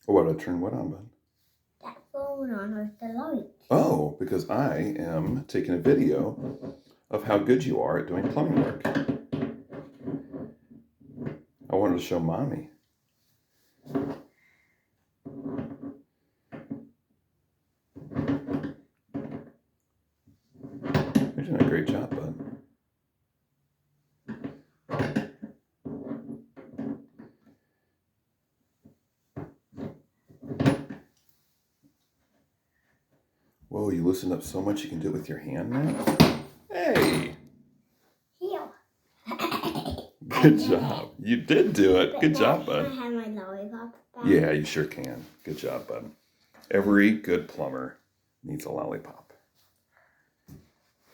What, I turn what on, bud? That phone on with the light. Oh, because I am taking a video of how good you are at doing plumbing work. I wanted to show Mommy. You're doing a great job, bud. Whoa, you loosened up so much you can do it with your hand now? Hey! Here. Good job. You did do it. Good job, bud. Can I have my lollipop back? Yeah, you sure can. Good job, bud. Every good plumber needs a lollipop.